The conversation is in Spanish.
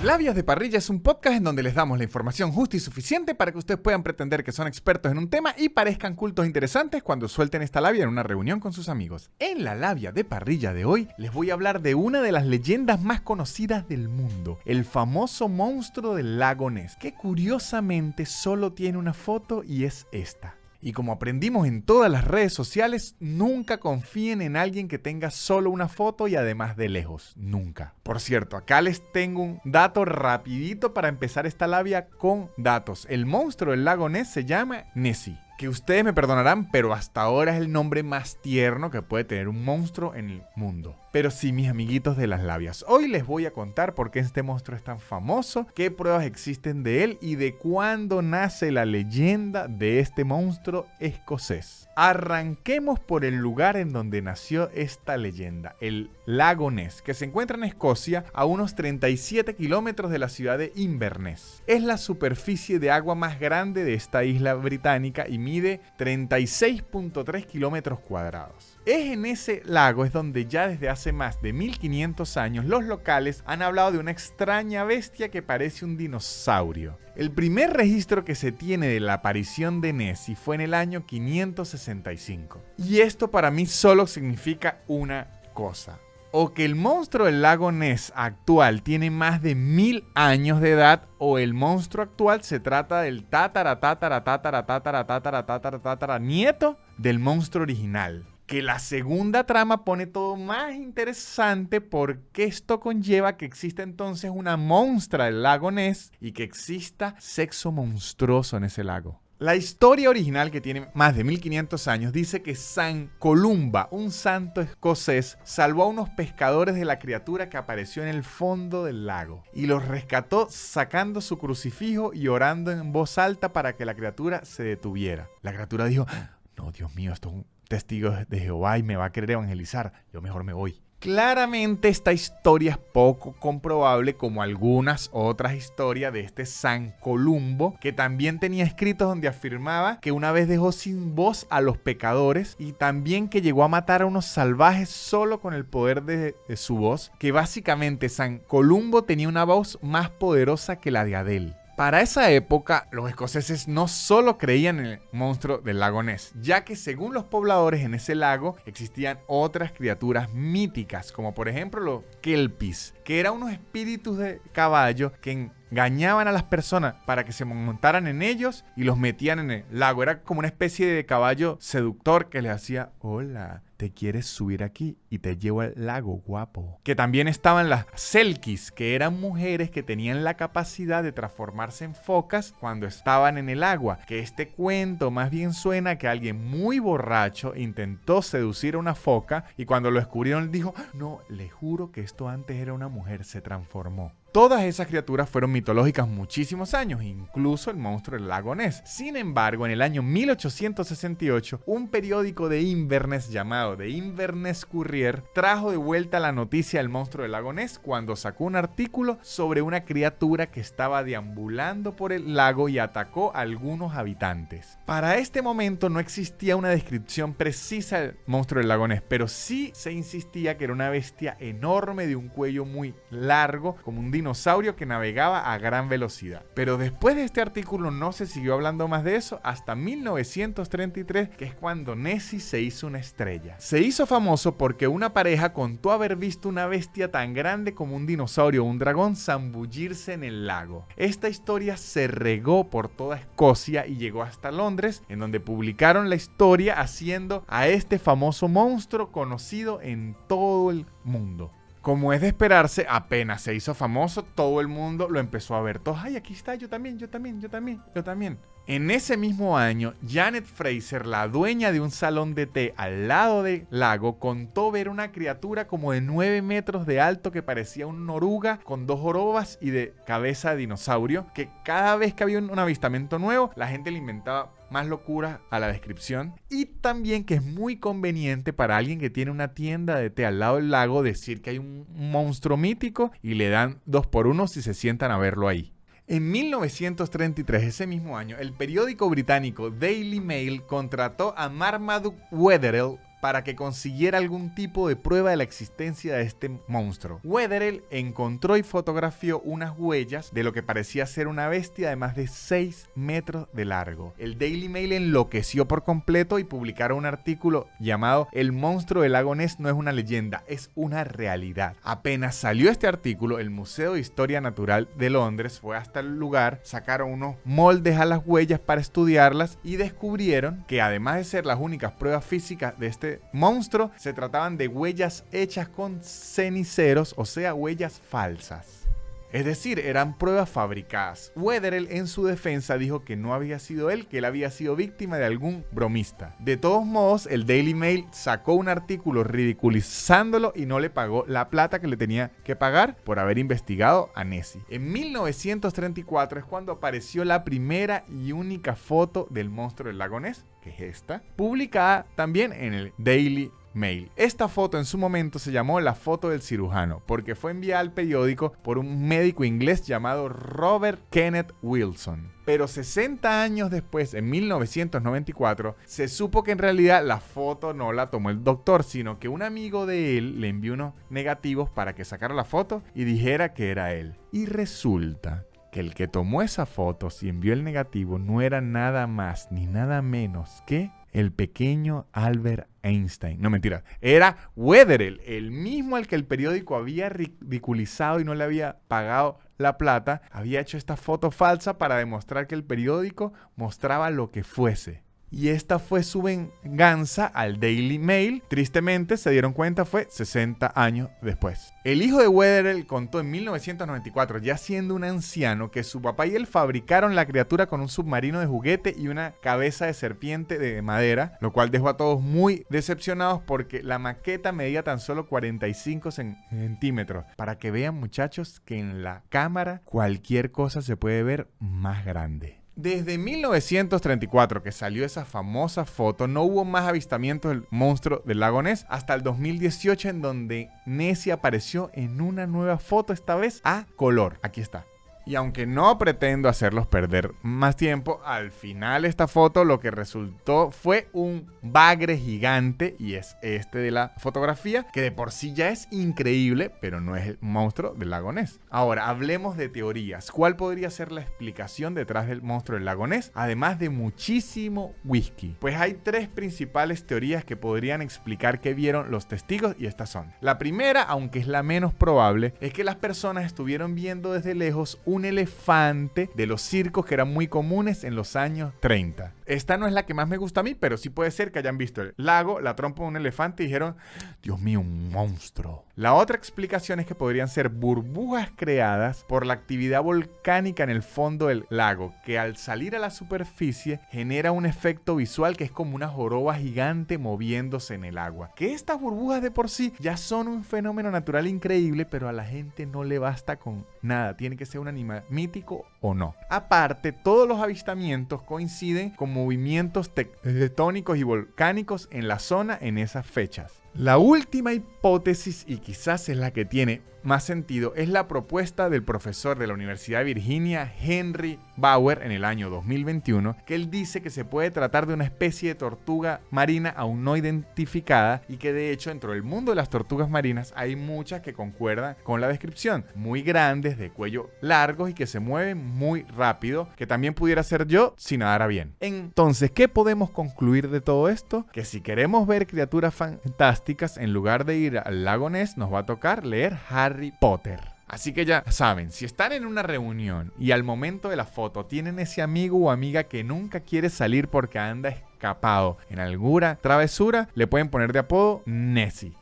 Labios de Parrilla es un podcast en donde les damos la información justa y suficiente para que ustedes puedan pretender que son expertos en un tema y parezcan cultos interesantes cuando suelten esta labia en una reunión con sus amigos. En la Labia de Parrilla de hoy les voy a hablar de una de las leyendas más conocidas del mundo, el famoso monstruo del lago Ness, que curiosamente solo tiene una foto y es esta. Y como aprendimos en todas las redes sociales, nunca confíen en alguien que tenga solo una foto y además de lejos. Nunca. Por cierto, acá les tengo un dato rapidito para empezar esta labia con datos. El monstruo del lago Ness se llama Nessie. Que ustedes me perdonarán, pero hasta ahora es el nombre más tierno que puede tener un monstruo en el mundo. Pero sí, mis amiguitos de las labias, hoy les voy a contar por qué este monstruo es tan famoso, qué pruebas existen de él y de cuándo nace la leyenda de este monstruo escocés. Arranquemos por el lugar en donde nació esta leyenda, el lago Ness, que se encuentra en Escocia a unos 37 kilómetros de la ciudad de Inverness. Es la superficie de agua más grande de esta isla británica y mide 36.3 kilómetros cuadrados. Es en ese lago es donde ya desde hace más de 1500 años los locales han hablado de una extraña bestia que parece un dinosaurio. El primer registro que se tiene de la aparición de Nessie fue en el año 565. Y esto para mí solo significa una cosa. O que el monstruo del lago Ness actual tiene más de 1000 años de edad, o el monstruo actual se trata del nieto del monstruo original. Que la segunda trama pone todo más interesante porque esto conlleva que exista entonces una monstrua del lago Ness y que exista sexo monstruoso en ese lago. La historia original, que tiene más de 1500 años, dice que San Columba, un santo escocés, salvó a unos pescadores de la criatura que apareció en el fondo del lago y los rescató sacando su crucifijo y orando en voz alta para que la criatura se detuviera. La criatura dijo: no, Dios mío, esto es un testigo de Jehová y me va a querer evangelizar, yo mejor me voy. Claramente esta historia es poco comprobable como algunas otras historias de este San Columbo, que también tenía escritos donde afirmaba que una vez dejó sin voz a los pecadores y también que llegó a matar a unos salvajes solo con el poder de su voz, que básicamente San Columbo tenía una voz más poderosa que la de Adele. Para esa época, los escoceses no solo creían en el monstruo del lago Ness, ya que según los pobladores en ese lago existían otras criaturas míticas, como por ejemplo los kelpies, que eran unos espíritus de caballo que engañaban a las personas para que se montaran en ellos y los metían en el lago. Era como una especie de caballo seductor que les hacía: hola, ¿te quieres subir aquí? Y te llevo al lago, guapo. Que también estaban las selkies, que eran mujeres que tenían la capacidad de transformarse en focas cuando estaban en el agua. Que este cuento más bien suena que alguien muy borracho intentó seducir a una foca y cuando lo descubrieron dijo: no, le juro que esto antes era una mujer, se transformó. Todas esas criaturas fueron mitológicas muchísimos años, incluso el monstruo del lago Ness. Sin embargo, en el año 1868, un periódico de Inverness llamado The Inverness Courier trajo de vuelta la noticia del monstruo del lago Ness cuando sacó un artículo sobre una criatura que estaba deambulando por el lago y atacó a algunos habitantes. Para este momento no existía una descripción precisa del monstruo del lago Ness, pero sí se insistía que era una bestia enorme de un cuello muy largo, como un dinosaurio que navegaba a gran velocidad. Pero después de este artículo no se siguió hablando más de eso hasta 1933, que es cuando Nessie se hizo una estrella. Se hizo famoso porque una pareja contó haber visto una bestia tan grande como un dinosaurio o un dragón zambullirse en el lago. Esta historia se regó por toda Escocia y llegó hasta Londres, en donde publicaron la historia haciendo a este famoso monstruo conocido en todo el mundo. Como es de esperarse, apenas se hizo famoso, todo el mundo lo empezó a ver. Todos: ay, aquí está, yo también. En ese mismo año, Janet Fraser, la dueña de un salón de té al lado del lago, contó ver una criatura como de 9 metros de alto que parecía una oruga con 2 jorobas y de cabeza de dinosaurio, que cada vez que había un avistamiento nuevo, la gente le inventaba más locuras a la descripción. Y también que es muy conveniente para alguien que tiene una tienda de té al lado del lago decir que hay un monstruo mítico y le dan 2 por 1 si se sientan a verlo ahí. En 1933, ese mismo año, el periódico británico Daily Mail contrató a Marmaduke Wetherell para que consiguiera algún tipo de prueba de la existencia de este monstruo. Wetherell encontró y fotografió unas huellas de lo que parecía ser una bestia de más de 6 metros de largo. El Daily Mail enloqueció por completo y publicaron un artículo llamado "El monstruo del lago Ness no es una leyenda, es una realidad". Apenas salió este artículo, el Museo de Historia Natural de Londres fue hasta el lugar, sacaron unos moldes a las huellas para estudiarlas y descubrieron que además de ser las únicas pruebas físicas de este monstruo, se trataban de huellas hechas con ceniceros, o sea, huellas falsas. Es decir, eran pruebas fabricadas. Wetherell en su defensa dijo que no había sido él, que él había sido víctima de algún bromista. De todos modos, el Daily Mail sacó un artículo ridiculizándolo y no le pagó la plata que le tenía que pagar por haber investigado a Nessie. En 1934 es cuando apareció la primera y única foto del monstruo del lago Ness, que es esta, publicada también en el Daily Mail. Esta foto en su momento se llamó la foto del cirujano porque fue enviada al periódico por un médico inglés llamado Robert Kenneth Wilson. Pero 60 años después, en 1994, se supo que en realidad la foto no la tomó el doctor, sino que un amigo de él le envió unos negativos para que sacara la foto y dijera que era él. Y resulta que el que tomó esa foto y envió el negativo no era nada más ni nada menos que el pequeño Albert Einstein. No, mentira. Era Wetherell, el mismo al que el periódico había ridiculizado y no le había pagado la plata. Había hecho esta foto falsa para demostrar que el periódico mostraba lo que fuese. Y esta fue su venganza al Daily Mail. Tristemente, se dieron cuenta, fue 60 años después. El hijo de Wetherell contó en 1994, ya siendo un anciano, que su papá y él fabricaron la criatura con un submarino de juguete y una cabeza de serpiente de madera, lo cual dejó a todos muy decepcionados porque la maqueta medía tan solo 45 centímetros. Para que vean, muchachos, que en la cámara cualquier cosa se puede ver más grande. Desde 1934, que salió esa famosa foto, no hubo más avistamientos del monstruo del lago Ness hasta el 2018, en donde Nessie apareció en una nueva foto, esta vez a color. Aquí está. Y aunque no pretendo hacerlos perder más tiempo, al final esta foto lo que resultó fue un bagre gigante, y es este de la fotografía, que de por sí ya es increíble, pero no es el monstruo del lago Ness. Ahora, hablemos de teorías. ¿Cuál podría ser la explicación detrás del monstruo del lago Ness? Además de muchísimo whisky. Pues hay tres principales teorías que podrían explicar qué vieron los testigos, y estas son. La primera, aunque es la menos probable, es que las personas estuvieron viendo desde lejos un elefante de los circos que eran muy comunes en los años 30. Esta no es la que más me gusta a mí, pero sí puede ser que hayan visto el lago, la trompa de un elefante y dijeron, Dios mío, un monstruo. La otra explicación es que podrían ser burbujas creadas por la actividad volcánica en el fondo del lago, que al salir a la superficie genera un efecto visual que es como una joroba gigante moviéndose en el agua. Que estas burbujas de por sí ya son un fenómeno natural increíble, pero a la gente no le basta con nada. Tiene que ser un animal mítico o no. Aparte, todos los avistamientos coinciden con movimientos tectónicos y volcánicos en la zona en esas fechas. La última hipótesis, y quizás es la que tiene más sentido, es la propuesta del profesor de la Universidad de Virginia, Henry Bauer, en el año 2021, que él dice que se puede tratar de una especie de tortuga marina aún no identificada, y que de hecho dentro del mundo de las tortugas marinas hay muchas que concuerdan con la descripción, muy grandes, de cuello largos y que se mueven muy rápido, que también pudiera ser yo si nadara bien. Entonces, ¿qué podemos concluir de todo esto? Que si queremos ver criaturas fantásticas, en lugar de ir al lago Ness, nos va a tocar leer Harry Potter. Así que ya saben, si están en una reunión y al momento de la foto tienen ese amigo o amiga que nunca quiere salir porque anda escapado en alguna travesura, le pueden poner de apodo Nessie.